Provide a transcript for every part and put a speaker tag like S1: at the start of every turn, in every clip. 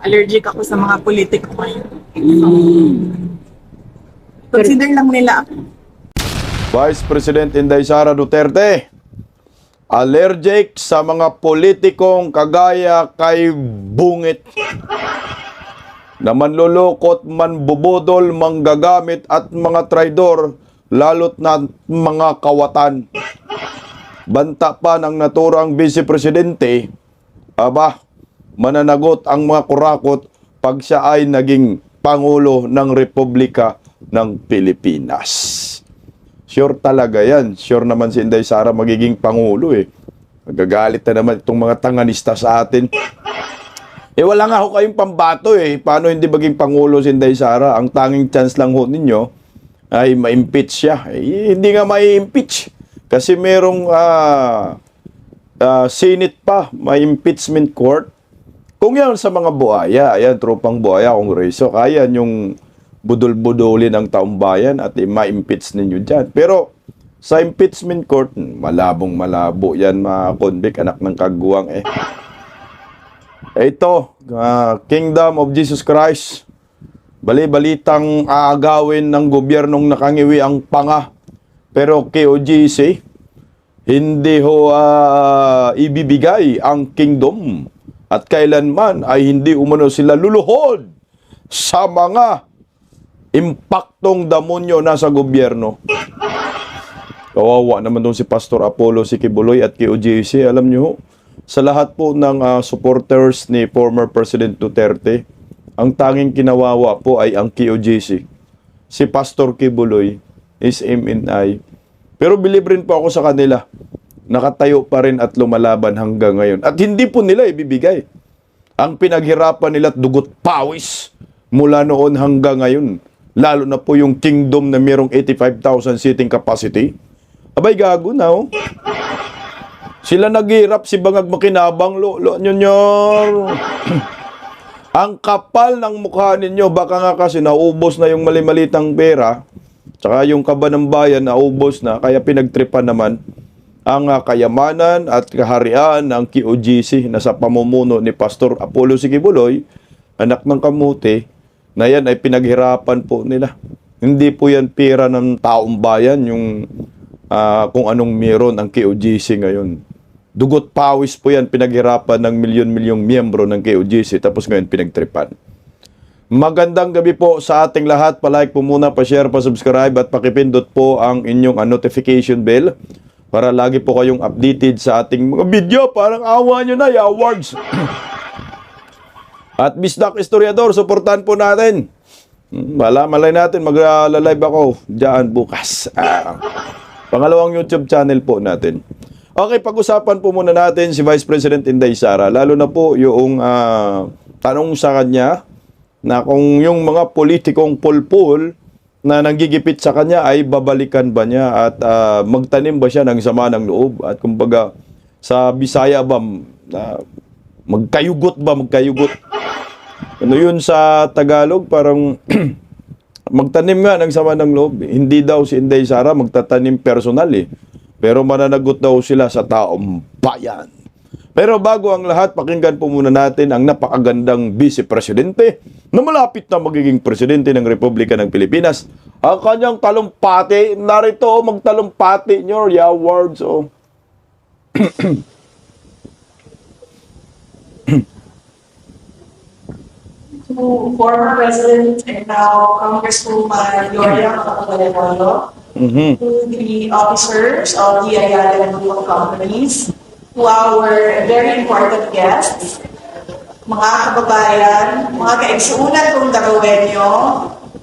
S1: allergic ako sa mga politiko ngayon. So, consider lang nila ako.
S2: Vice President Inday Sara Duterte, allergic sa mga politikong kagaya kay Bungit na manlulukot, manbubudol, manggagamit at mga traidor, lalot na mga kawatan. Banta pa ng naturang Vice Presidente, mananagot ang mga kurakot pag siya ay naging Pangulo ng Republika ng Pilipinas. Sure talaga yan. Sure naman si Inday Sara magiging Pangulo eh. Magagalit na naman itong mga tanganista sa atin. Wala nga ho kayong pambato eh. Paano hindi maging Pangulo si Inday Sara? Ang tanging chance lang ho ninyo ay ma-impeach siya. Hindi nga ma-impeach. Kasi merong Senate pa, may impeachment court. Kung yan sa mga buhaya, ayan, tropang buhaya, kongreso, kaya yung budol-budolin ang taong bayan at ma-impeach ninyo dyan. Pero sa impeachment court, malabong-malabo yan mga convict, anak ng kaguwang eh. Ito, Kingdom of Jesus Christ, bali-balitang aagawin ng gobyernong nakangiwi ang panga. Pero KOJC, hindi ho ibibigay ang kingdom at kailanman ay hindi umano sila luluhod sa mga impaktong damonyo nasa gobyerno. Kawawa naman doon si Pastor Apollo Sikibuloy at KOJC. Alam nyo, sa lahat po ng supporters ni former President Duterte, ang tanging kinawawa po ay ang KOJC. Si Pastor Kibuloy is MNI. Pero believe rin po ako sa kanila. Nakatayo pa rin at lumalaban hanggang ngayon. At hindi po nila ibibigay ang pinaghirapan nila at dugot pawis mula noon hanggang ngayon. Lalo na po yung kingdom na mayroong 85,000 seating capacity. Abay, gago na, oh. Sila naghirap, si Bangag makinabang, lo nyonyor. Ang kapal ng mukha ninyo, baka nga kasi naubos na yung mali-malitang pera, tsaka yung kaba ng bayan naubos na, kaya pinagtripan naman ang kayamanan at kaharian ng KOJC na sa pamumuno ni Pastor Apollo Sikibuloy, anak ng kamuti, na yan ay pinaghirapan po nila. Hindi po yan pera ng taong bayan, yung kung anong meron ang KOJC ngayon. Dugot pawis po yan, pinaghirapan ng milyon-milyong miyembro ng KOJC, tapos ngayon pinagtripan. Magandang gabi po sa ating lahat. Pa-like po muna, pa-share, pa-subscribe, at pakipindot po ang inyong notification bell para lagi po kayong updated sa ating mga video. Parang awa nyo na, awards. At Bisdak Historiador, suportahan po natin. Malay natin, mag-live ako dyan bukas. Pangalawang YouTube channel po natin. Okay, pag-usapan po muna natin si Vice President Inday Sara. Lalo na po yung tanong sa kanya na kung yung mga politikong pulpul na nanggigipit sa kanya ay babalikan ba niya at magtanim ba siya ng sama ng loob. At kumbaga sa Bisaya ba, magkayugot ba, magkayugot. Ano yun sa Tagalog? Parang magtanim nga ng sama ng loob. Hindi daw si Inday Sara magtatanim personal eh. Pero mananagot daw sila sa taong bayan. Pero bago ang lahat, pakinggan po muna natin ang napakagandang Vice Presidente na malapit na magiging Presidente ng Republika ng Pilipinas. Ang kanyang talumpati, narito magtalumpati nyo, awards. Oh.
S3: To former President and now Congresswoman Gloria Macapagal-Arroyo, to the officers of the Ayala Group of Companies, to our very important guests, mga kababayan, mga kaigsuunan kong Dagawenyo,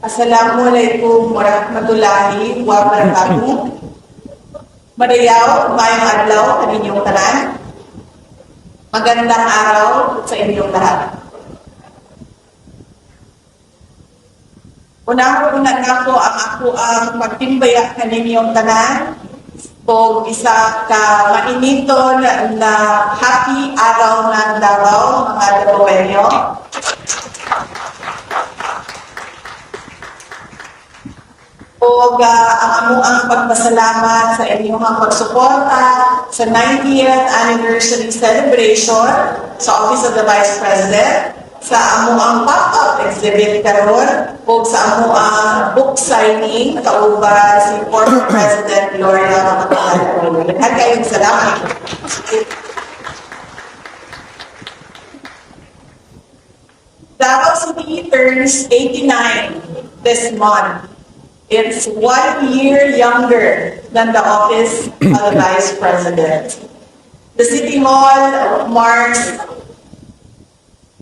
S3: Assalamualaikum warahmatullahi wabarakatuh. Madayaw, mayang adlaw, kaninyong tanan. Magandang araw sa inyong lahat. Unang-una nga po ang magtimbaya kaninyong tanan o isa ka mainiton na happy araw ng Davao, mga Dagawenyo. O ang amuang pagpasalamat sa inyong pagsuporta sa 90th anniversary celebration sa Office of the Vice President sa amuang pop-up exhibit karon o sa amuang book signing kauban si former President Gloria Macapagal-Arroyo. Daghang kayong salamat. Davao City turns 89 this month. It's 1 year younger than the office of the Vice President. The City Hall marks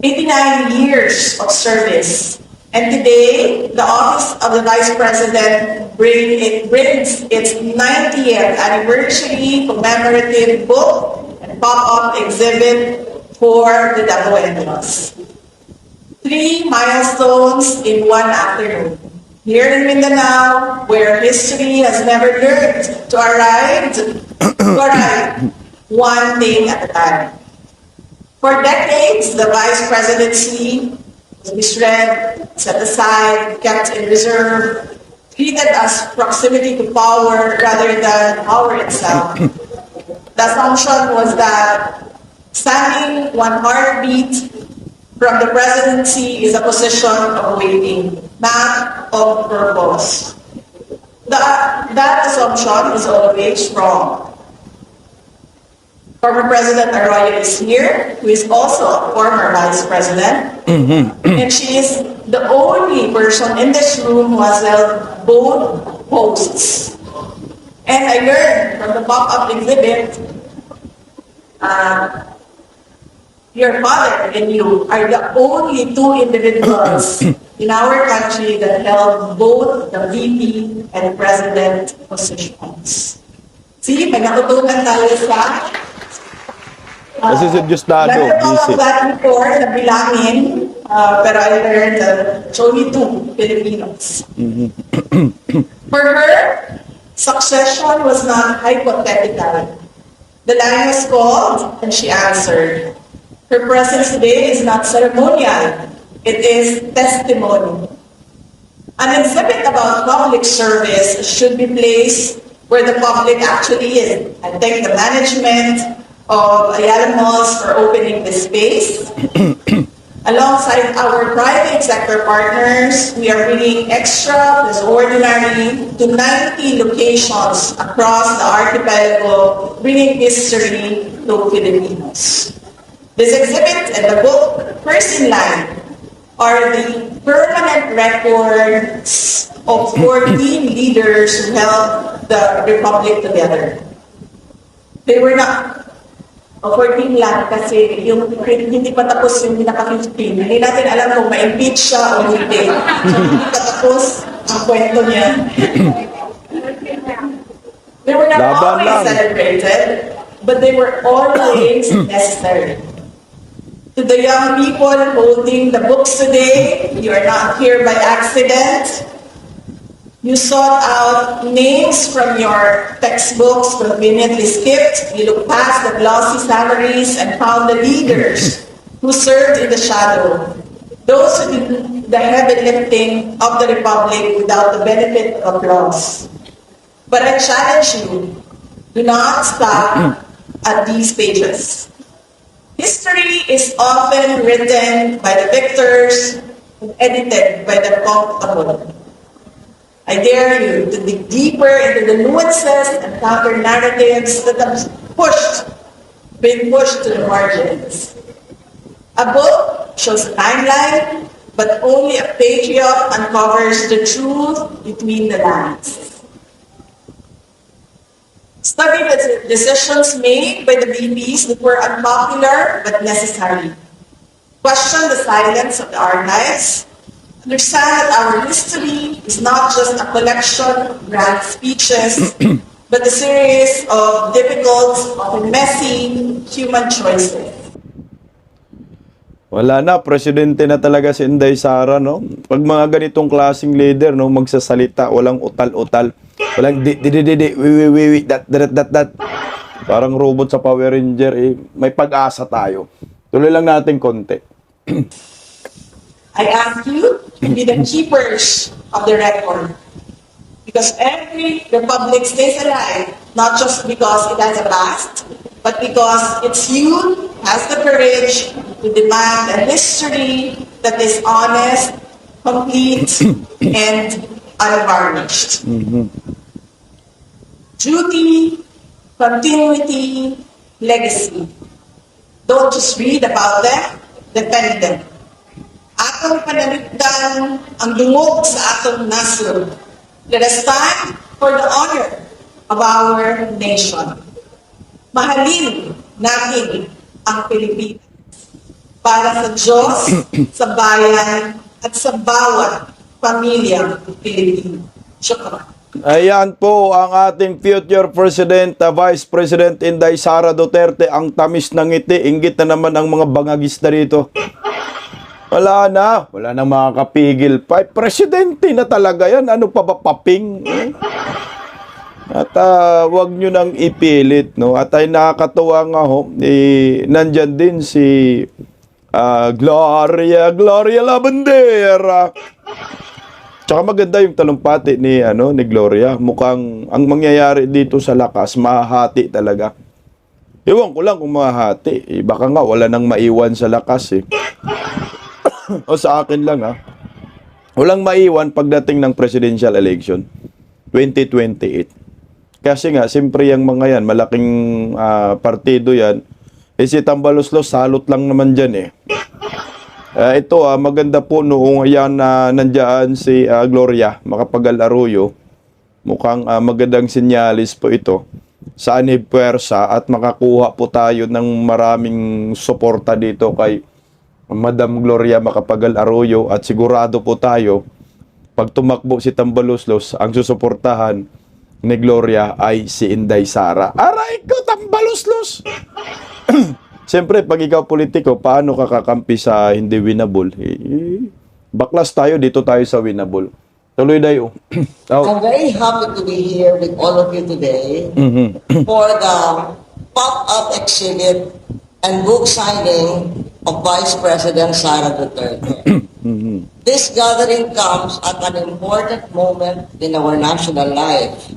S3: 89 years of service. And today, the Office of the Vice President brings its 90th anniversary commemorative book and pop-up exhibit for the Davaoenos. 3 milestones in one afternoon. Here in Mindanao, where history has never learned to arrive one thing at a time. For decades, the Vice Presidency was misread, set aside, kept in reserve, treated as proximity to power rather than power itself. The assumption was that standing one heartbeat from the presidency is a position of waiting, not of purpose. That assumption is always wrong. Former President Arroyo is here, who is also a former Vice President, and she is the only person in this room who has held both posts. And I learned from the pop-up exhibit, your father and you are the only 2 individuals in our country that held both the VP and President positions. See, may natutunan tayo sa...
S2: Kasi si Diosdado,
S3: Never
S2: busy.
S3: of that before, na bilangin, pero I learned that it's only 2 Filipinos. For her, succession was not hypothetical. The line was called, and she answered. Her presence today is not ceremonial. It is testimony. An exhibit about public service should be placed where the public actually is. I thank the management of Ayala Malls for opening this space. Alongside our private sector partners, we are bringing extraordinary to 90 locations across the archipelago, bringing history to Filipinos. This exhibit and the book, first in line, are the permanent records of 14 leaders who held the Republic together. They were not, 14 lang kasi yung hindi pa tapos yung pinaka-15. Hindi natin alam kung ma-impeach siya o hindi. So hindi pa tapos ang kwento niya. They were not
S2: Laban
S3: always
S2: lang.
S3: celebrated, but they were always necessary. To the young people holding the books today, you are not here by accident. You sought out names from your textbooks, conveniently skipped. You looked past the glossy salaries and found the leaders who served in the shadow. Those who did the heavy lifting of the Republic without the benefit of applause. But I challenge you, do not stop at these pages. History is often written by the victors and edited by the comfortable. I dare you to dig deeper into the nuances and counter-narratives that have been pushed to the margins. A book shows a timeline, but only a patriot uncovers the truth between the lines. Study the decisions made by the VPs that were unpopular but necessary. Question the silence of the archives. Understand that our history is not just a collection of grand speeches, but a series of difficult, often messy, human choices.
S2: Wala na, presidente na talaga si Inday Sara, no? Pag mga ganitong klaseng leader, no, magsasalita, walang utal-utal. Walang wi, that. Parang robot sa Power Ranger, eh, may pag-asa tayo. Tuloy lang natin konti.
S3: I ask you to be the keepers of the record. Because every republic stays alive, not just because it has a past, but because its youth has the courage to to demand a history that is honest, complete, and unvarnished. Duty, continuity, legacy. Don't just read about them, defend them. Atong pananigdan ang dungog sa atong nasod. Let us stand for the honor of our nation. Mahalin natin ang Pilipinas para sa Diyos, sa bayan, at sa bawat pamilyang Pilipino. Shukran.
S2: Ayan po ang ating future President, Vice President Inday Sara Duterte, ang tamis ng ngiti. Inggit na naman ang mga bangagista rito. Wala nang makakapigil pa. Presidente na talaga yan. Ano pa ba paping? At wag nyo nang ipilit, no? At ay nakakatuwa nga ho, nandyan din si Gloria Lavandera. Tsaka maganda yung talumpati ni Gloria. Mukhang ang mangyayari dito sa lakas, mahahati talaga. Ewan ko lang kung mahahati. Baka nga wala nang maiwan sa lakas o sa akin lang walang maiwan pagdating ng presidential election 2028. Kasi nga, siyempre yung mga yan, malaking partido yan. Si Tambaloslos, salot lang naman dyan ito, maganda po noong yan nandiyan si Gloria Macapagal Arroyo. Mukhang magandang sinyalis po ito sa anib puwersa at makakuha po tayo ng maraming suporta dito kay Madam Gloria Macapagal Arroyo at sigurado po tayo pag tumakbo si Tambaloslos, ang susuportahan ni Gloria ay si Inday Sara. Aray ko, Tambaloslos! Siyempre, pag ikaw politiko, paano ka kakampi sa hindi winnable? Baklas tayo, dito tayo sa winnable. Tuloy dayo.
S4: I'm very happy to be here with all of you today for the pop-up exhibit and book signing of Vice President Sara Duterte. This gathering comes at an important moment in our national life,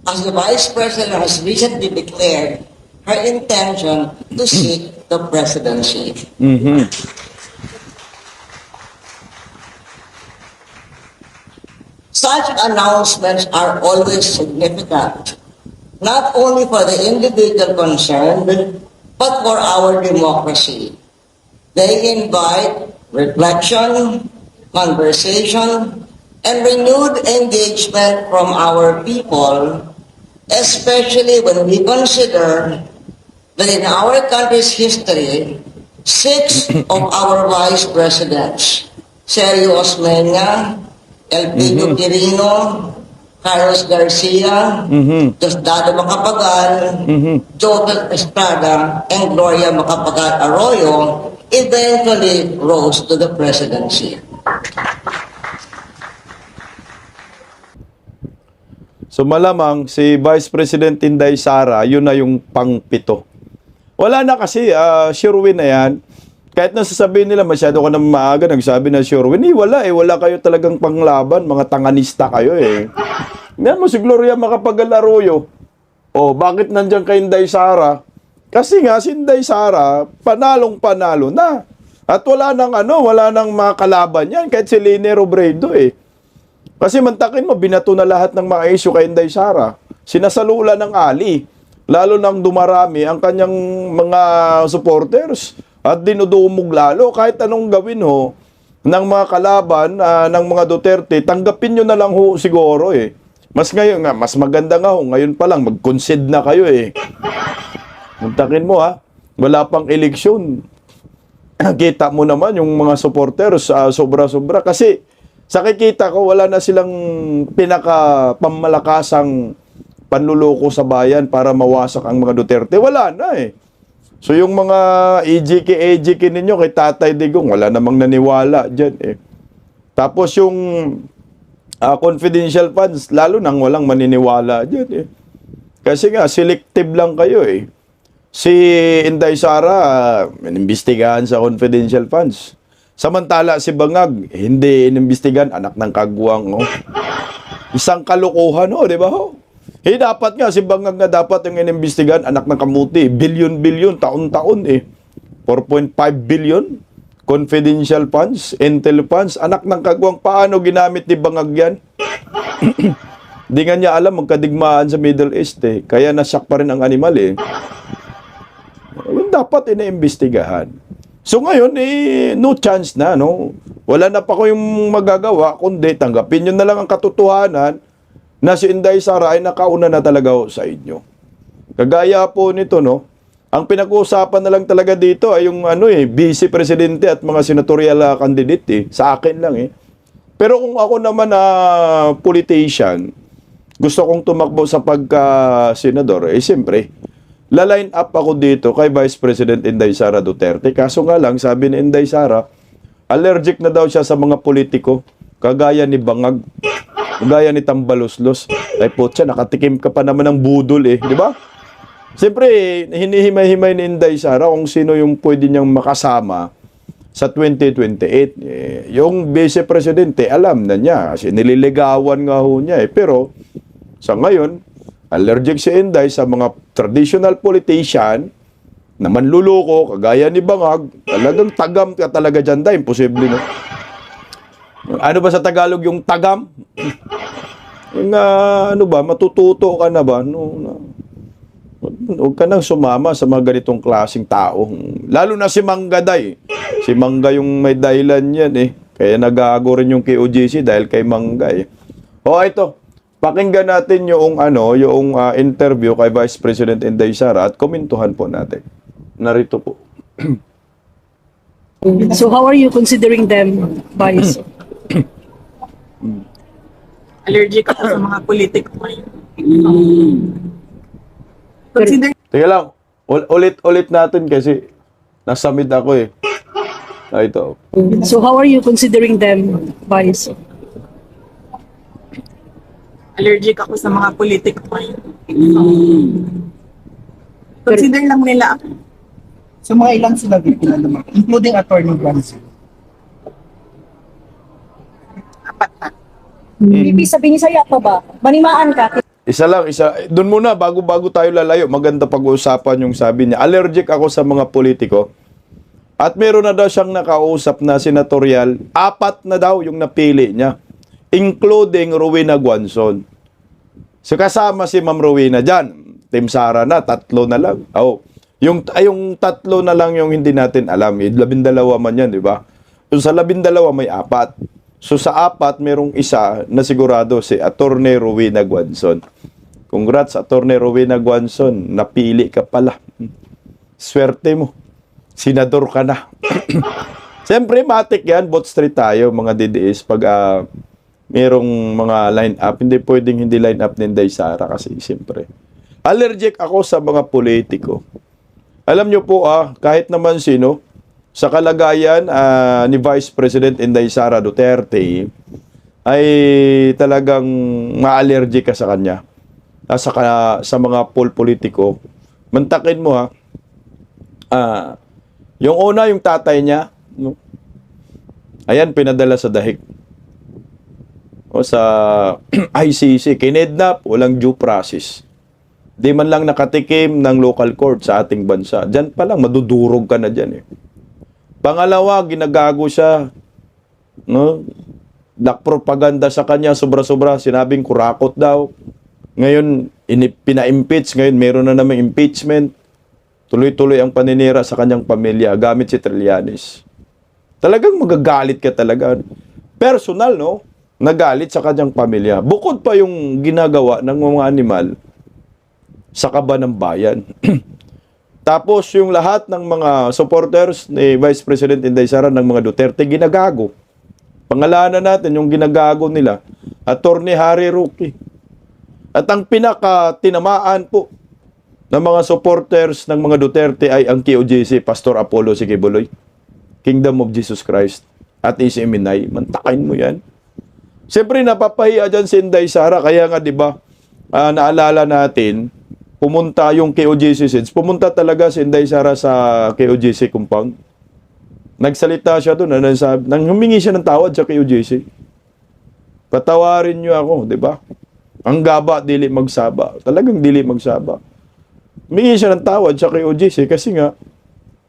S4: as the Vice President has recently declared her intention to seek the presidency. Such announcements are always significant, not only for the individual concerned, but for our democracy. They invite reflection, conversation, and renewed engagement from our people, especially when we consider that in our country's history, 6 of our vice presidents, Sergio Osmeña, Elpidio Quirino, Carlos Garcia, Diosdado Macapagal, Joseph Estrada, and Gloria Macapagal Arroyo eventually rose to the presidency.
S2: So malamang si Vice President Inday Sara, yun na yung pang-7. Wala na kasi, sure win na yan. Kahit na sasabihin nila, masyado ka na maaga, nagsabi na sure win. Wala wala kayo talagang panglaban, mga tanganista kayo Ngayon mo si Gloria Macapagal Arroyo. Bakit nandiyan kay Inday Sara? Kasi nga, si Inday Sara, panalong-panalo na. At wala nang makalaban yan, kahit si Lene Robredo Kasi mantakin mo, binato na lahat ng mga issue kay Inday Sara. Sinasalula ng ali. Lalo nang dumarami ang kanyang mga supporters. At dinudumog lalo. Kahit anong gawin ng mga kalaban ng mga Duterte, tanggapin nyo na lang siguro Mas ngayon nga, mas maganda nga ngayon pa lang, mag-concede na kayo Mantakin mo wala pang eleksyon. Kita mo naman yung mga supporters sobra-sobra. Kasi sa kikita ko, wala na silang pinaka-pamalakasang panluloko sa bayan para mawasak ang mga Duterte. Wala na So yung mga EJK ninyo kay Tatay Digong, wala namang naniwala dyan Tapos yung confidential funds, lalo nang walang maniniwala dyan Kasi nga, selective lang kayo Si Inday Sara, inimbestigahan sa confidential funds. Samantala si Bangag, hindi inimbestigahan, anak ng kagwang Isang kalokohan di ba dapat nga, si Bangag nga dapat yung inimbestigahan, anak ng kamuti, bilyon-bilyon, taon-taon 4.5 billion, confidential funds, intel funds, anak ng kagwang, paano ginamit ni Bangag yan? Di nga niya alam magkadigmaan sa Middle East eh. Kaya nasyak pa rin ang animal eh. Yun dapat iniimbestigahan. So ngayon, no chance na, no? Wala na pa ko yung magagawa, kundi tanggapin nyo na lang ang katotohanan na si Inday Sara ay nakauna na talaga sa inyo. Kagaya po nito, no? Ang pinag-uusapan na lang talaga dito ay yung vice presidente at mga senatorial candidate eh. Sa akin lang eh. Pero kung ako naman na politician, gusto kong tumakbo sa pagka-senador, siyempre, la-line up ako dito kay Vice President Inday Sara Duterte. Kaso nga lang, sabi ni Inday Sara, allergic na daw siya sa mga politiko, kagaya ni Bangag, kagaya ni Tambaloslos. Ay putya, nakatikim ka pa naman ng budol eh, di ba? Siyempre, hinihimay-himay ni Inday Sara kung sino yung pwede niyang makasama sa 2028. Yung Vice Presidente, alam na niya, kasi nililigawan nga ho niya eh. Pero, sa ngayon, allergic si Inday sa mga traditional politician na manluloko, kagaya ni Bangag, talagang tagam ka talaga dyan da, imposible no? Ano ba sa Tagalog yung tagam? Yung matututo ka na ba? Huwag ka nang sumama sa mga ganitong klaseng tao. Lalo na si Manggaday. Si Mangga yung may dahilan yan eh. Kaya nagago rin yung KOJC dahil kay Mangga eh. O ito, pakinggan natin yung interview kay Vice President Inday Sara at komentuhan po natin. Narito po.
S5: So how are you considering them, Vice?
S1: Allergic ako sa mga politiko ngayon. Consider
S2: Teka lang, ulit natin kasi nasa mid ako eh. Ito.
S5: So how are you considering them, Vice?
S1: allergic ako sa mga politiko ngayon. Consider lang nila ako.
S6: So mga ilang sila biktima naman, including Attorney Bronson.
S1: Apat na.
S5: Ibig sabihin sa'yo pa ba? Manimaan ka?
S2: Isa. Doon muna, bago tayo lalayo, maganda pag-uusapan yung sabi niya. Allergic ako sa mga politiko. At meron na daw siyang nakausap na senatorial. 4 na daw yung napili niya. Including Rowena Guanzon. So kasama si Ma'am Rowena dyan. Team Sara na, 3 na lang. Yung 3 na lang yung hindi natin alam. 12 man yan, di ba? So sa 12 may 4. So sa 4, merong isa na sigurado si Attorney Rowena Guanzon. Congrats, Attorney Rowena Guanzon. Napili ka pala. Swerte mo. Senador ka na. Siyempre, matik yan. Bot street tayo, mga DDS. Pag merong mga line-up, hindi pwedeng hindi line-up ni Inday Sara kasi siyempre. Allergic ako sa mga politiko. Alam nyo po, kahit naman sino, sa kalagayan ni Vice President Inday Sara Duterte, ay talagang ma-allergic ka sa kanya. Sa mga politiko. Mantakin mo yung una, yung tatay niya, no? Ayan, pinadala sa dahig. O sa ICC, kinidnap, walang due process. Di man lang nakatikim ng local court sa ating bansa. Diyan pa lang, madudurog ka na dyan eh. Pangalawa, ginagago siya. No? Nakpropaganda sa kanya, sobra-sobra. Sinabing kurakot daw. Ngayon, pina-impeach. Ngayon, meron na namang impeachment. Tuloy-tuloy ang paninira sa kanyang pamilya gamit si Trillanes. Talagang magagalit ka talaga. Personal, no? Nagalit sa kanyang pamilya. Bukod pa yung ginagawa ng mga animal sa kaba ng bayan. Tapos yung lahat ng mga supporters ni Vice President Inday Sara ng mga Duterte, ginagago. Pangalanan natin yung ginagago nila, Attorney Harry Roque. At ang pinaka-tinamaan po ng mga supporters ng mga Duterte ay ang KOJC, Pastor Apollo Sikibuloy, Kingdom of Jesus Christ, at Isiminay. Mantakin mo yan. Siyempre, napapahiya dyan si Inday Sara. Kaya nga, di ba, naalala natin, pumunta yung KOJC SIDS. Pumunta talaga si Inday Sara sa KOJC compound. Nagsalita siya doon. Nang humingi siya ng tawad sa KOJC. Patawarin niyo ako, di ba? Ang gaba, dili magsaba. Talagang dili magsaba. Humingi siya ng tawad sa KOJC kasi nga,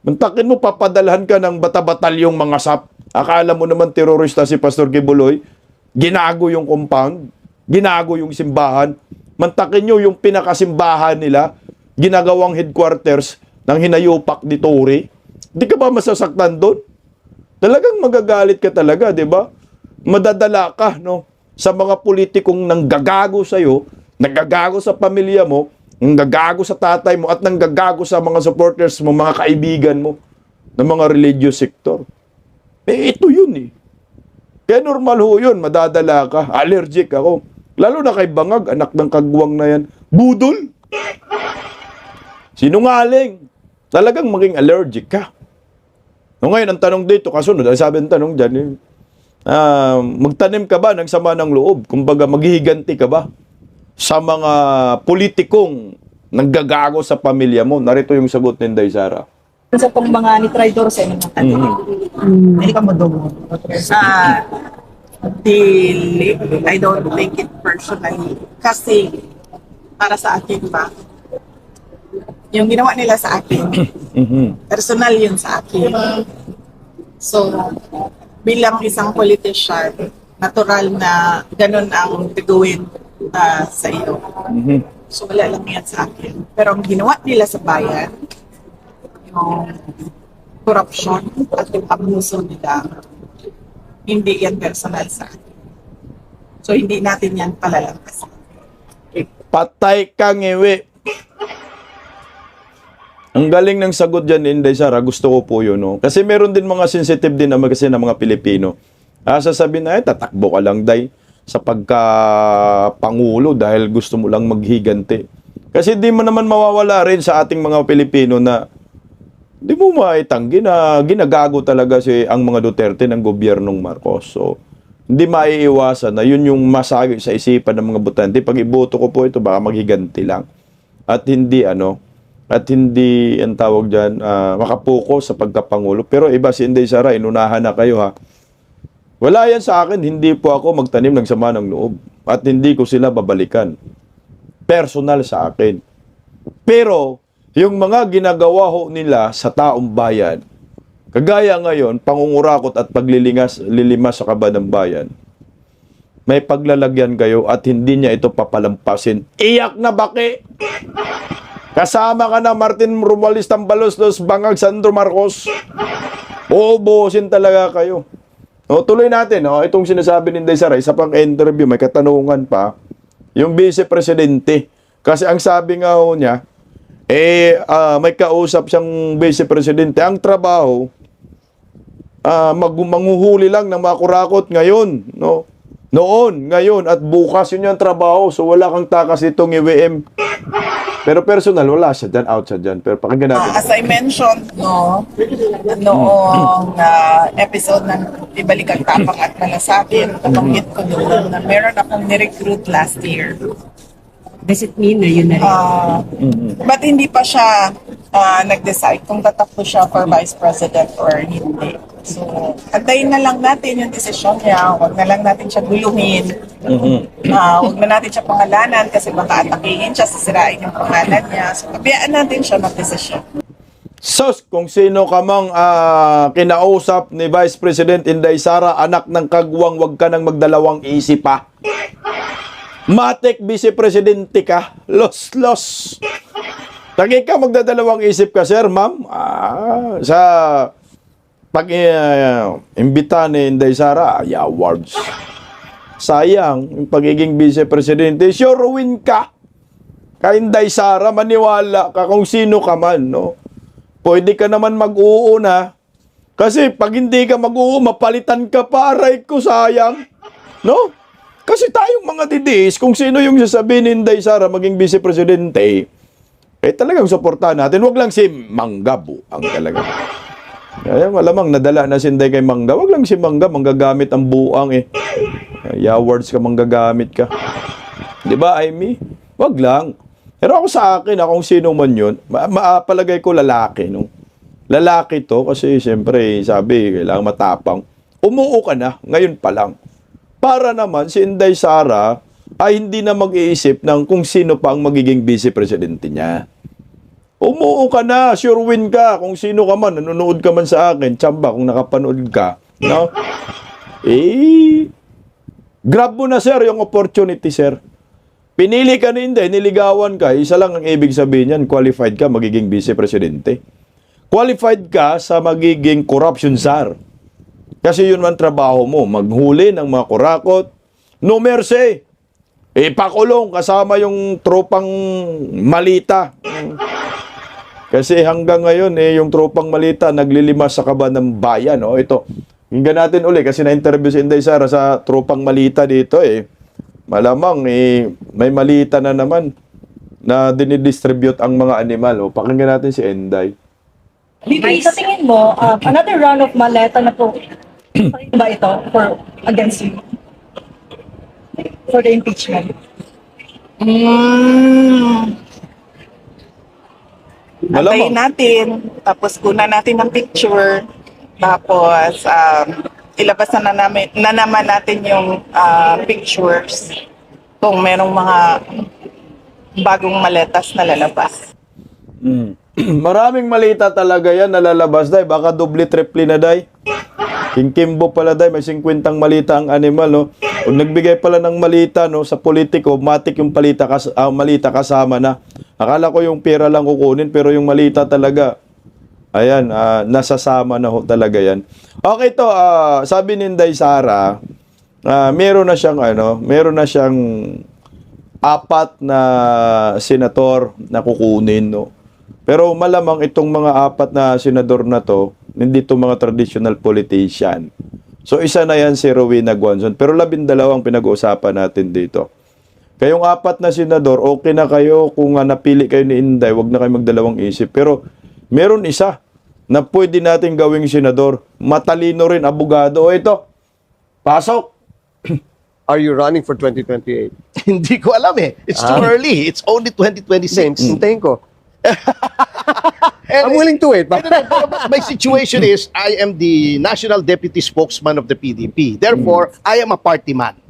S2: Mantakin mo, papadalhan ka ng bata-batalyong mga sap. Akala mo naman terorista si Pastor Kibuloy. Ginago yung compound. Ginago yung simbahan. Mantakin nyo yung pinakasimbahan nila. Ginagawang headquarters ng hinayupak ni Tory. Di ka ba masasaktan doon? Talagang magagalit ka talaga, di ba? Madadala ka, no? Sa mga politikong nanggagago sa'yo, nanggagago sa pamilya mo, nanggagago sa tatay mo, at nanggagago sa mga supporters mo, mga kaibigan mo, ng mga religious sector. Ito yun eh. Kaya normal ho yun, madadala ka, allergic ako. Lalo na kay Bangag, anak ng kagwang na yan. Budol! Sinungaling! Talagang maging allergic ka. No, ngayon, ang tanong dito, kasunod, ang sabi ng tanong dyan, magtanim ka ba ng sama ng loob? Kumbaga, maghihiganti ka ba sa mga politikong nanggagago sa pamilya mo? Narito yung sagot ni Inday Sara.
S5: Sa pong mga ni Tridor sa inyo.
S6: Hindi ka mo daw.
S1: Dili. I don't take it personally. Kasi, para sa akin ba, yung ginawa nila sa akin, personal yun sa akin. So, bilang isang politician, natural na ganun ang gagawin sa iyo. So, wala lang yan sa akin. Pero ang ginawa nila sa bayan, yung corruption at yung abuso nila, hindi yan personal sa akin. So, hindi natin yan palalampasin.
S2: Patay kang iwi. Ang galing ng sagot dyan, Inday Sara. Gusto ko po yun, no? Kasi meron din mga sensitive din naman kasi ng mga Pilipino. Sasabihin na, tatakbo ka lang, Day, sa pagka-pangulo dahil gusto mo lang maghiganti. Kasi di mo naman mawawala rin sa ating mga Pilipino na di mo maitanggi na ginagago talaga ang mga Duterte ng gobyernong Marcos. So, hindi maiiwasan na yun yung masagi sa isipan ng mga botante. Pag iboto ko po ito, baka maghiganti lang. At hindi, ang tawag dyan, makapokus sa pagkapangulo. Pero iba si Inday Sara, inunahan na kayo ha. Wala yan sa akin, hindi po ako magtanim ng sama ng loob. At hindi ko sila babalikan. Personal sa akin. Pero, yung mga ginagawa ho nila sa taong bayan, kagaya ngayon, pangungurakot at paglilimas sa kaban ng bayan, may paglalagyan kayo at hindi niya ito papalampasin. Iyak na baki! Kasama ka na Martin Romualdez Tambalos, Bangag, Sandro Marcos. Uubusin talaga kayo. O, tuloy natin. Itong sinasabi ni Inday Sara, isa pang interview, may katanungan pa. Yung vice-presidente. Kasi ang sabi nga ho niya, may kausap siyang vice-presidente. Ang trabaho, manghuhuli lang ng mga kurakot ngayon. No? Noon, ngayon, at bukas yun yung trabaho. So wala kang takas itong IWM. Pero personal, wala siya dyan, out siya dyan. Pero pakinggan natin.
S1: As I mentioned, noong episode ng Ibalik ang Tapang at Malasakit, nabanggit ko noon na meron akong nirecruit last year.
S5: Does it mean na yun na rin?
S1: But hindi pa siya nag-decide kung tatakbo siya for vice president or hindi. So, antayin na lang natin yung desisyon niya. Huwag na lang natin siya guluhin. Huwag na natin siya pangalanan kasi baka atakihin siya, sisirain yung pangalan niya. So, pabiyaan natin siya mag-desisyon.
S2: Sos, kung sino ka mang kinausap ni Vice President Inday Sara, anak ng kagwang, wag ka nang magdalawang isip pa. Matik, Vice Presidente ka. Los. Tagi ka, magdadalawang isip ka, sir, ma'am. Sa pag-imbita ni Inday Sara, awards. Sayang, yung pagiging Vice Presidente, sure win ka. Kay Inday Sara, maniwala ka kung sino ka man, no? Pwede ka naman mag-uuna. Kasi pag hindi ka mag-uuna, mapalitan ka pa, aray ko, sayang. No? Kasi tayong mga didis, kung sino yung sasabihin ni Inday Sara maging Vice Presidente, talagang suportahan natin. Huwag lang si Manggabu ang talaga. Kaya malamang nadala na si Inday kay Mangga. Huwag lang si Mangga, manggagamit ang buang awards ka, manggagamit ka. Di ba, Amy? Huwag lang. Pero ako sa akin, kung sino man yun, palagay ko lalaki. No? Lalaki to kasi siyempre, sabi, kailangan matapang. Umuo ka na, ngayon pa lang. Para naman si Inday Sara ay hindi na mag-iisip ng kung sino pa ang magiging vice presidente niya. Umuo ka na, sure win ka. Kung sino ka man, nanonood ka man sa akin, tsamba, kung nakapanood ka, no? Grab mo na, sir, yung opportunity, sir. Pinili ka na hindi, niligawan ka, isa lang ang ibig sabihin yan, qualified ka, magiging vice-presidente. Qualified ka sa magiging corruption czar. Kasi yun man trabaho mo, maghuli ng mga kurakot, no mercy. Ipakulong kasama yung tropang malita. Kasi hanggang ngayon, yung tropang malita naglilimas sa kaba ng bayan. Oh, ito, hinggan natin uli kasi na-interview si Inday Sara sa tropang malita dito Malamang may malita na naman na dinidistribute ang mga animal. O, pakinggan natin si Inday.
S5: Ay, sa tingin mo, another round of maleta na po ba ito for against you? For the impeachment?
S1: Antayin natin, tapos kunan natin ng picture, tapos ilabas na naman natin yung pictures kung merong mga bagong maletas na lalabas.
S2: Maraming malita talaga yan nalalabas, day. Baka doble-triple na, day. King Kimbo pala, day. May 50 malita ang animal, no? Kung nagbigay pala ng malita, no, sa politiko, matik yung malita kasama na. Akala ko yung pera lang kukunin, pero yung malita talaga, ayan, nasasama na ho talaga yan. Okay to, sabi ni Inday Sara, meron na siyang 4 na senator na kukunin, no? Pero malamang itong mga 4 na senador na to, hindi to mga traditional politician. So isa na yan si Rowena Guanzon. Pero 12 ang pinag-uusapan natin dito. Kayong 4 na senador, okay na kayo kung napili kayo ni Inday, wag na kayo magdalawang isip. Pero meron isa na pwede natin gawing senador. Matalino rin, abogado. O ito, pasok.
S7: Are you running for 2028?
S8: Hindi ko alam It's too early. It's only 2026.
S7: Hintayin ko. I'm willing to wait.
S8: I don't know, but my situation is I am the national deputy spokesman of the PDP. Therefore, I am a party man.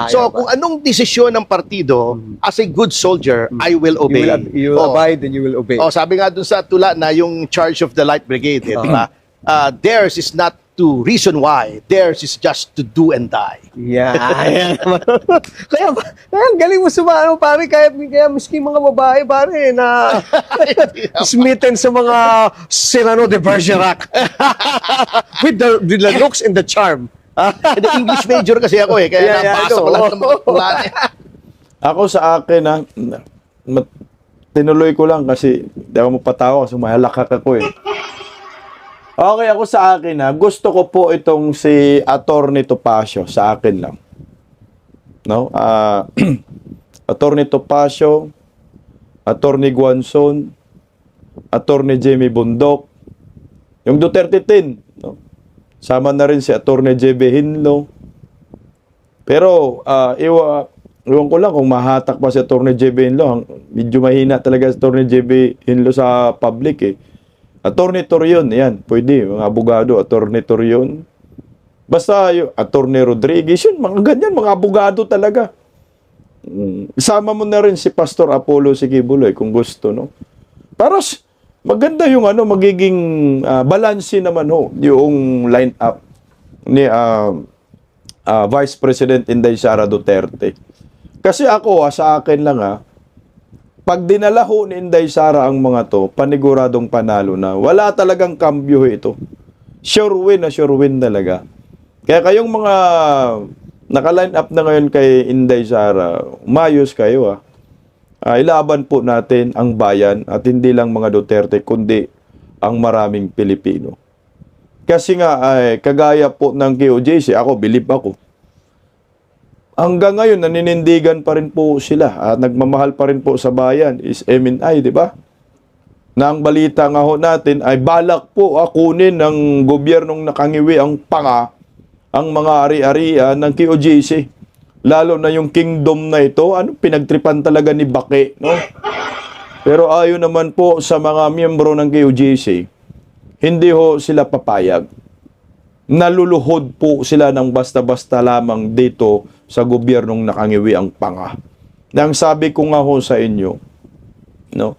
S8: So, kung anong desisyon ng partido, as a good soldier, I will obey.
S7: You will abide and you will obey.
S8: Sabi nga dun sa tula na yung charge of the light brigade, di ba? Theirs is not to reason why. Theirs is just to do and die.
S7: Yeah. kaya ang galing mo sumano, pare. Kaya miski mga babae, pare, na smitten sa mga Cyrano de Bergerac. with the looks and the charm.
S8: The English major kasi ako kaya nabasa ko lahat ng mga tula niya.
S2: Ako sa akin, tinuloy ko lang kasi hindi ako mapatawa kasi mahalakak ako Okay, ako sa akin gusto ko po itong si Attorney Topacio, sa akin lang. No? Attorney Topacio, Attorney Guanzon, Attorney Jamie Bundok, yung Duterte 10, no? Sama na rin si Attorney JB Hinlo. Pero iwan ko lang kung mahatak pa si Attorney JB Hinlo. Medyo mahina talaga si Attorney JB Hinlo sa public Attorney Torion, yan, pwede. Mga abogado, Attorney Torion. Basta yung Attorney Rodriguez, yun, mga ganyan, mga abogado talaga. Isama mo na rin si Pastor Apollo Siquibuloy kung gusto, no? Para maganda yung magiging balanse naman yung line up ni Vice President Inday Sara Duterte. Kasi ako, sa akin lang pag dinala ho ni Inday Sara ang mga to, paniguradong panalo na. Wala talagang kambyo ito. Sure win talaga. Kaya kayong mga naka-line up na ngayon kay Inday Sara, umayos kayo ilaban po natin ang bayan at hindi lang mga Duterte, kundi ang maraming Pilipino. Kasi nga, kagaya po ng KOJC, believe ako, hanggang ngayon, naninindigan pa rin po sila at nagmamahal pa rin po sa bayan is MNI, di ba? Na ang balita nga natin ay balak po kunin ng gobyernong nakangiwi ang ang mga ari-arian ng KOJC. Lalo na yung kingdom na ito, pinagtripan talaga ni Bake, no? Pero ayon naman po sa mga miyembro ng KOJC, hindi sila papayag. Naluluhod po sila ng basta-basta lamang dito sa gobyernong nakangiwi ang Nang sabi ko nga sa inyo, no?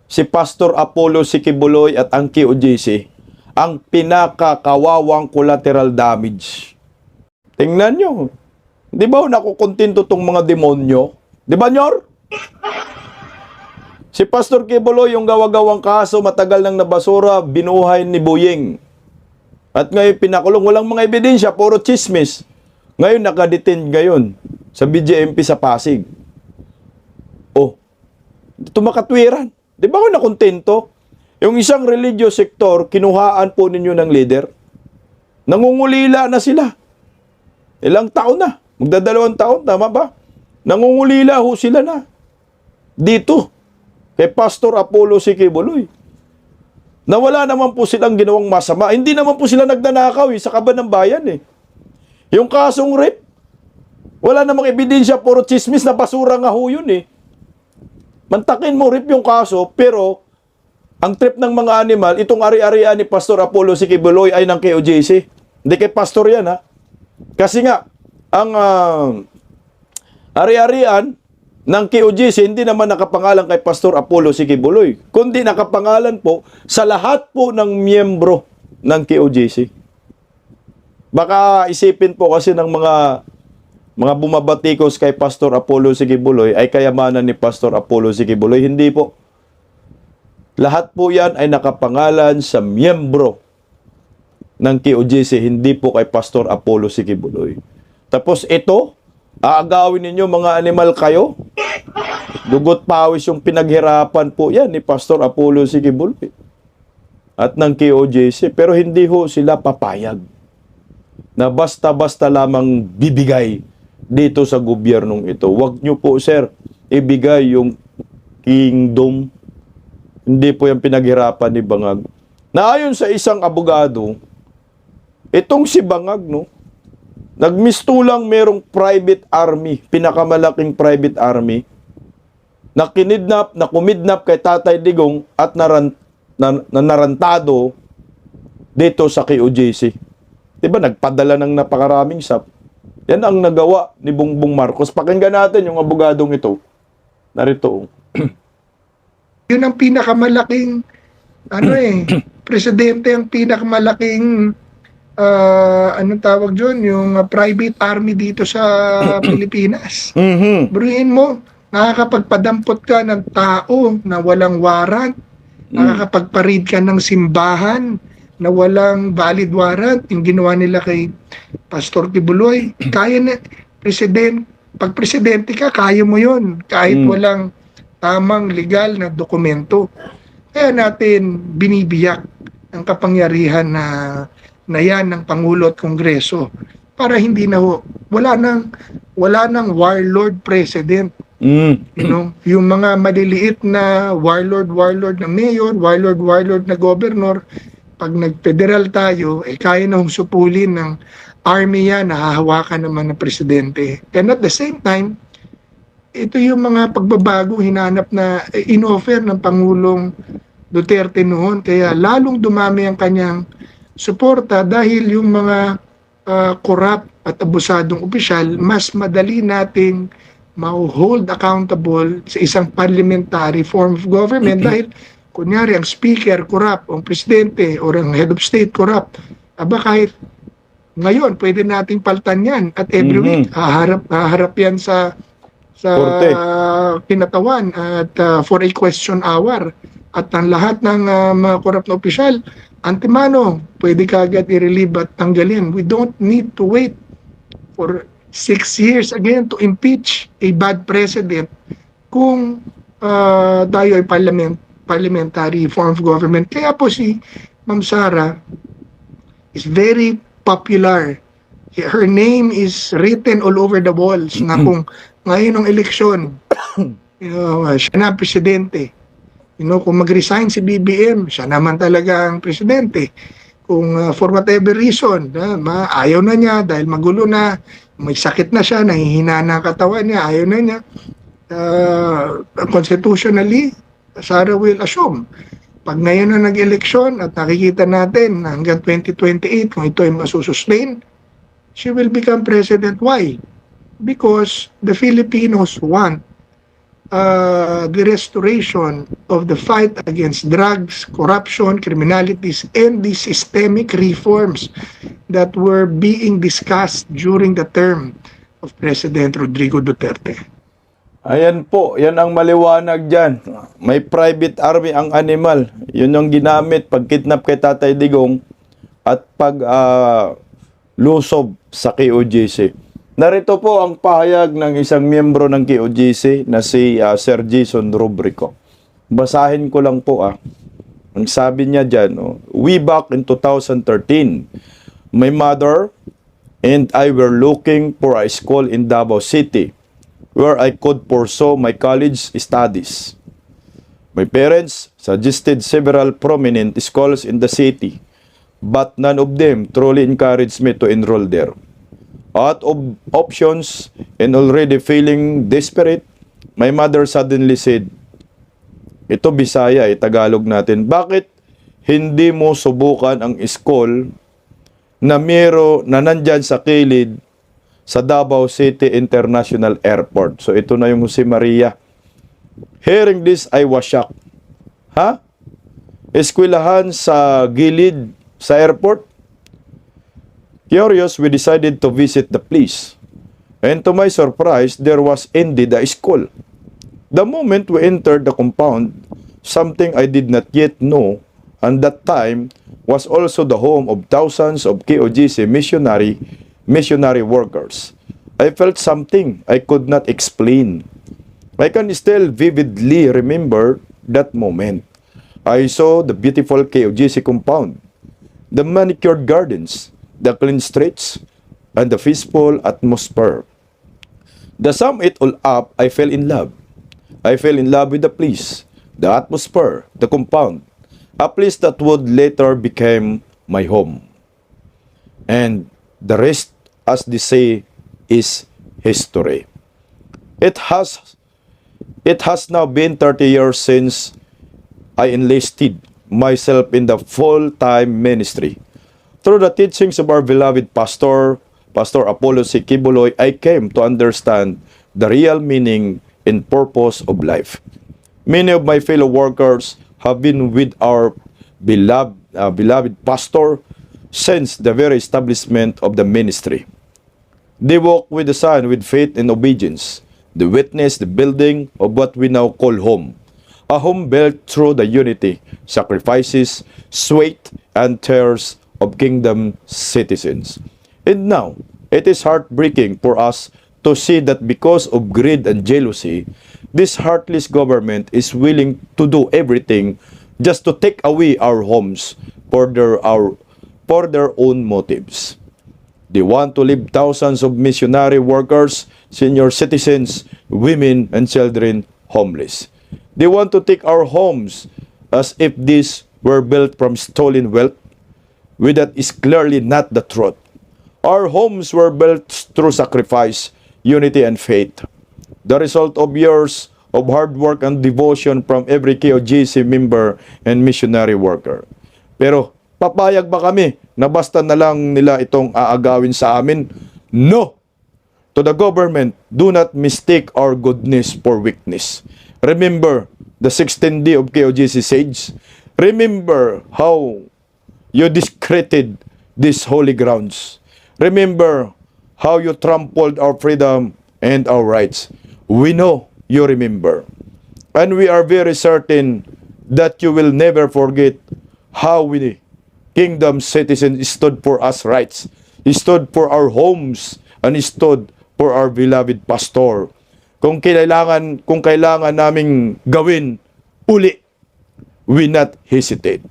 S2: si Pastor Apollo Sikibuloy at ang KOJC ang pinakakawawang collateral damage. Tingnan nyo. Di ba nakukontento tong mga demonyo? Di ba, Nyor? Si Pastor Kibuloy, yung gawa-gawang kaso, matagal nang nabasura, binuhay ni Boyeng. At ngayon pinakulong, walang mga ebidensya, puro chismis. Ngayon nakadetain ngayon sa BJMP sa Pasig. Oh, ito makatwiran. Di ba ako nakontento? Yung isang religious sector, kinuhaan po ninyo ng leader. Nangungulila na sila. Ilang taon na. Magdadalawang taon, tama ba? Nangungulila ho sila na. Dito, kay Pastor Apollo Sikibuloy. Na wala naman po silang ginawang masama. Hindi naman po sila nagnanakaw sa kaban ng bayan eh. Yung kasong rape, wala namang ebidensya, puro chismis na basura nga ho yun eh. Mantakin mo, rape yung kaso, pero ang trip ng mga animal, itong ari-arian ni Pastor Apollo Sikibuloy ay ng KOJC. Hindi kay Pastor yan ha. Kasi nga, ang ari-arian ng KOJC hindi naman nakapangalan kay Pastor Apollo Sikibuloy, kundi nakapangalan po sa lahat po ng miyembro ng KOJC. Baka isipin po kasi ng mga bumabatikos kay Pastor Apollo Sikibuloy ay kayamanan ni Pastor Apollo Sikibuloy. Hindi po. Lahat po yan ay nakapangalan sa miyembro ng KOJC, hindi po kay Pastor Apollo Sikibuloy. Tapos ito, aagawin ninyo mga animal kayo? Dugot pawis yung pinaghirapan po yan ni Pastor Apollo Sikibuloy at ng KOJC. Pero hindi ho sila papayag na basta-basta lamang bibigay dito sa gobyernong ito. Huwag nyo po, sir, ibigay yung kingdom. Hindi po yung pinaghirapan ni Bangag. Na ayon sa isang abogado, itong si Bangag, no, nagmistulang merong private army, pinakamalaking private army, na kinidnap, na kumidnap kay Tatay Digong at narantado dito sa KOJC. Diba, nagpadala ng napakaraming sap. Yan ang nagawa ni Bongbong Marcos. Pakinggan natin yung abogadong ito. Narito.
S6: Yun ang pinakamalaking, presidente ang pinakamalaking, anong tawag dyan, yung private army dito sa Pilipinas. Buruin mo, nakakapagpadampot ka ng tao na walang warrant, nakakapagparid ka ng simbahan na walang valid warrant, yung ginawa nila kay Pastor Kibuloy. Kaya na, pag presidente ka, kaya mo yun, kahit walang tamang legal na dokumento. Kaya natin binibiyak ang kapangyarihan na yan ng Pangulo at Kongreso para hindi na wala nang warlord president. You know, yung mga maliliit na warlord na mayor, warlord na governor, pag nag-federal tayo, kaya na supulin ng army yan, nahahawakan naman ng presidente. And at the same time, ito yung mga pagbabago hinanap na in-offer ng Pangulong Duterte noon. Kaya lalong dumami ang kanyang suporta dahil yung mga corrupt at abusadong opisyal, mas madali nating ma-hold accountable sa isang parliamentary form of government dahil kunyari ang speaker corrupt, ang presidente or ang head of state corrupt, kahit ngayon pwede nating paltan yan at every week haharap yan sa kinatawan at for a question hour at ang lahat ng mga corrupt na opisyal antemano pwede kaagad i-relieve at tanggalin. We don't need to wait for 6 years again to impeach a bad president kung tayo ay parliamentary form of government. Kaya po si Ma'am Sara is very popular. Her name is written all over the walls na kung ngayon ng eleksyon, siya na presidente. Kung mag-resign si BBM, siya naman talaga ang presidente. Kung for whatever reason, ayaw na niya dahil magulo na, may sakit na siya, nahihina na ang katawan niya, ayaw na niya. Constitutionally, Sara will assume. Pag ngayon na nag-eleksyon at nakikita natin na hanggang 2028, kung ito ay masusustain, she will become president. Why? Because the Filipinos want the restoration of the fight against drugs, corruption, criminalities, and the systemic reforms that were being discussed during the term of President Rodrigo Duterte.
S2: Ayan po, yan ang maliwanag dyan. May private army ang animal. Yun yung ginamit pag kidnap kay Tatay Digong at pag lusob sa KOJC. Narito po ang pahayag ng isang miyembro ng KOJC na si Sir Jason Rubrico. Basahin ko lang po. Ang sabi niya dyan, way back in 2013, my mother and I were looking for a school in Davao City where I could pursue my college studies. My parents suggested several prominent schools in the city, but none of them truly encouraged me to enroll there. Out of options and already feeling desperate, my mother suddenly said, ito Bisaya, Tagalog natin, bakit hindi mo subukan ang school na nandyan sa kilid sa Davao City International Airport? So ito na yung Jose Maria. Hearing this, I was shocked. Eskwelahan sa gilid sa airport? Curious, we decided to visit the place. And to my surprise, there was indeed a school. The moment we entered the compound, something I did not yet know, and that time was also the home of thousands of KOJC missionary workers. I felt something I could not explain. I can still vividly remember that moment. I saw the beautiful KOJC compound, the manicured gardens, the clean streets, and the peaceful atmosphere. To sum it all up, I fell in love. I fell in love with the place, the atmosphere, the compound, a place that would later become my home. And the rest, as they say, is history. It has now been 30 years since I enlisted myself in the full-time ministry. Through the teachings of our beloved Pastor Apollo C. Kibuloy, I came to understand the real meaning and purpose of life. Many of my fellow workers have been with our beloved pastor since the very establishment of the ministry. They walk with the Son with faith and obedience. They witness the building of what we now call home. A home built through the unity, sacrifices, sweat, and tears of kingdom citizens. And now, it is heartbreaking for us to see that because of greed and jealousy, this heartless government is willing to do everything just to take away our homes for their own motives. They want to leave thousands of missionary workers, senior citizens, women, and children homeless. They want to take our homes as if these were built from stolen wealth, when that is clearly not the truth. Our homes were built through sacrifice, unity, and faith. The result of years of hard work and devotion from every KOJC member and missionary worker. Pero papayag ba kami na basta na lang nila itong aagawin sa amin? No! To the government, do not mistake our goodness for weakness. Remember the 16th day of KOJC Sage. Remember how you discredited these holy grounds. Remember how you trampled our freedom and our rights. We know you remember. And we are very certain that you will never forget how we, kingdom citizens, stood for us rights, stood for our homes, and stood for our beloved pastor. Kung kailangan naming gawin uli, we not hesitate.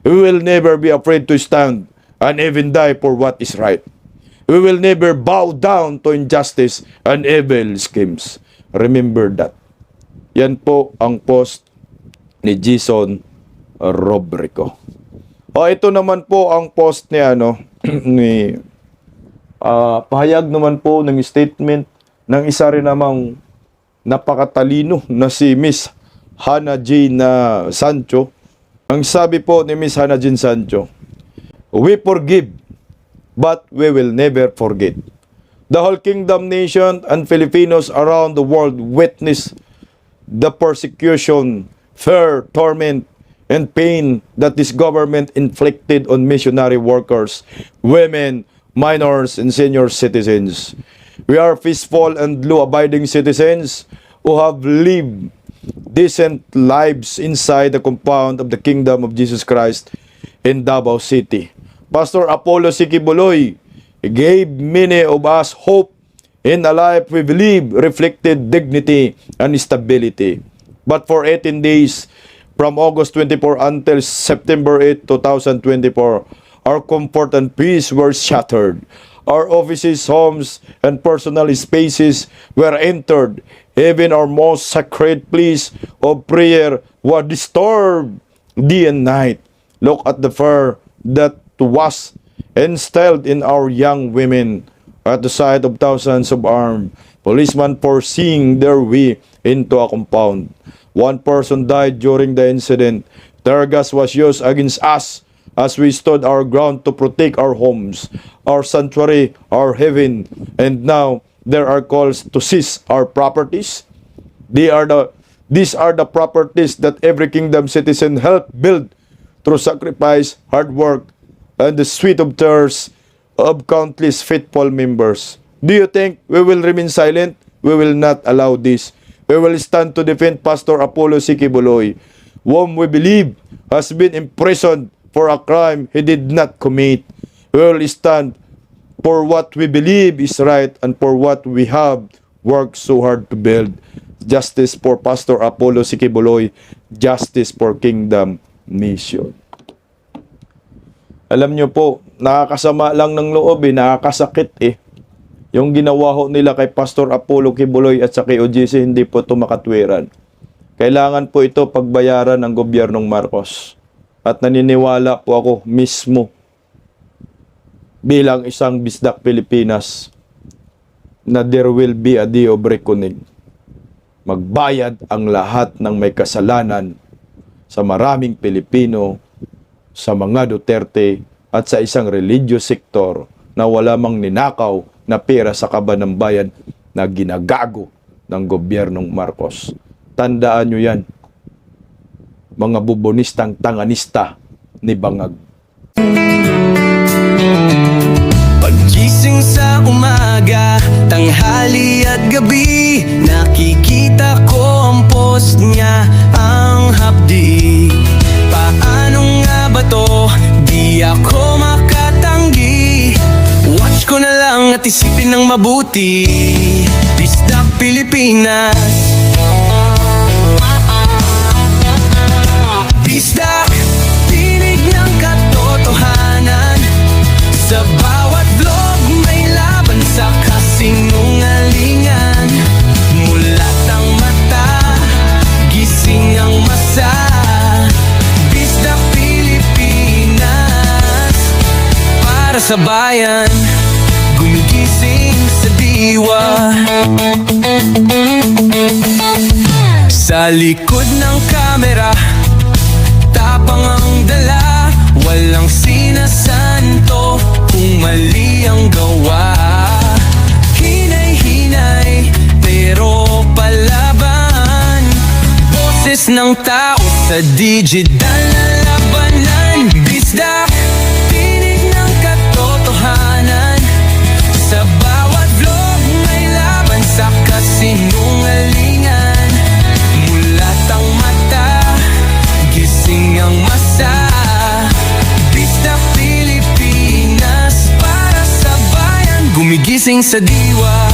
S2: We will never be afraid to stand and even die for what is right. We will never bow down to injustice and evil schemes. Remember that. Yan po ang post ni Jason Rubrico. Ito naman po ang post ni pahayag naman po ng statement ng isa rin namang napakatalino na si Miss Hannah Jane Sancho. Ang sabi po ni Miss Hannah Jane Sancho, we forgive, but we will never forget. The whole kingdom nation and Filipinos around the world witness the persecution, fear, torment, and pain that this government inflicted on missionary workers, women, minors, and senior citizens. We are peaceful and law-abiding citizens who have lived decent lives inside the compound of the Kingdom of Jesus Christ in Davao City. Pastor Apollo Sikibuloy gave many of us hope in a life we believe reflected dignity and stability. But for 18 days, from August 24 until September 8, 2024, our comfort and peace were shattered. Our offices, homes, and personal spaces were entered. Even our most sacred place of prayer were disturbed day and night. Look at the fear that was instilled in our young women at the sight of thousands of armed policemen forcing their way into a compound. One person died during the incident. Tear gas was used against us as we stood our ground to protect our homes, our sanctuary, our heaven, and now there are calls to seize our properties. These are the properties that every kingdom citizen helped build through sacrifice, hard work, and the sweat of tears of countless faithful members. Do you think we will remain silent? We will not allow this. We will stand to defend Pastor Apollo Sikibuloy, whom we believe has been imprisoned for a crime he did not commit. We will stand for what we believe is right and for what we have worked so hard to build. Justice for Pastor Apollo Sikibuloy, justice for Kingdom Mission. Alam nyo po, nakakasama lang ng loob nakakasakit Yung ginawa ho nila kay Pastor Apollo Kibuloy at sa kay OGC, hindi po ito makatwiran. Kailangan po ito pagbayaran ng gobyernong Marcos. At naniniwala po ako mismo bilang isang Bisdak Pilipinas na there will be a day of reckoning. Magbayad ang lahat ng may kasalanan sa maraming Pilipino, sa mga Duterte at sa isang religious sector na wala mang ninakaw na pera sa kaban ng bayan na ginagago ng gobyernong Marcos. Tandaan nyo yan, mga bubonistang tanganista ni Bangag.
S9: Paggising sa umaga, tanghali at gabi, nakikita ko ang post niya, ang hapdi. Paano nga ba to? Di ako makatanggi. Watch ko na lang at isipin ng mabuti. Bisdak Pilipinas. Bisdak, tinig ng katotohanan. Sa bawat vlog may laban sa kasinungalingan. Mulat ang mata, gising ang masa. Bisdak Pilipinas, para sa bayan, gumigising sa diwa. Sa likod ng kamera, tapang ang dala, walang sinasanto kung mali ang gawa. Hinay-hinay, pero palaban. Boses ng tao sa digital na labanan. Bisdak, tinig ng katotohanan. Sa bawat vlog may laban sa kasinungalingan. Mulat ang mata, gising ang masa. Bisdak Pilipinas, para sa bayan, gumigising sa diwa.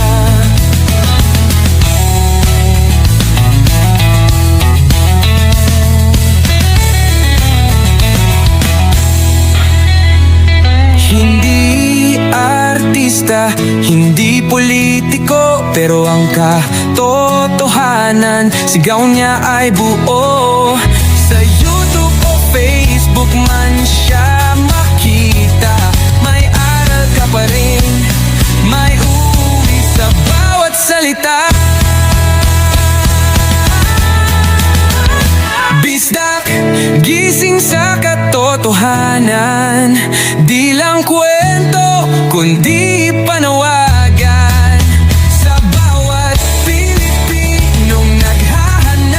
S9: Hindi artista, hindi politiko, pero ang katotohanan, sigaw niya ay buo. Sa YouTube o Facebook man siya makita, may aral ka pa rin, may uwi sa bawat salita. Bisdak, gising sa katotohanan. Di lang kwento, kundi panawagan. Sa bawat Pilipinong naghahanap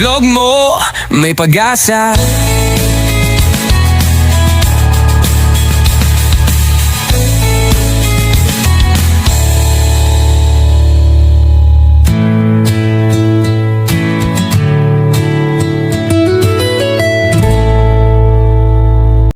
S9: vlog mo may pag-asa.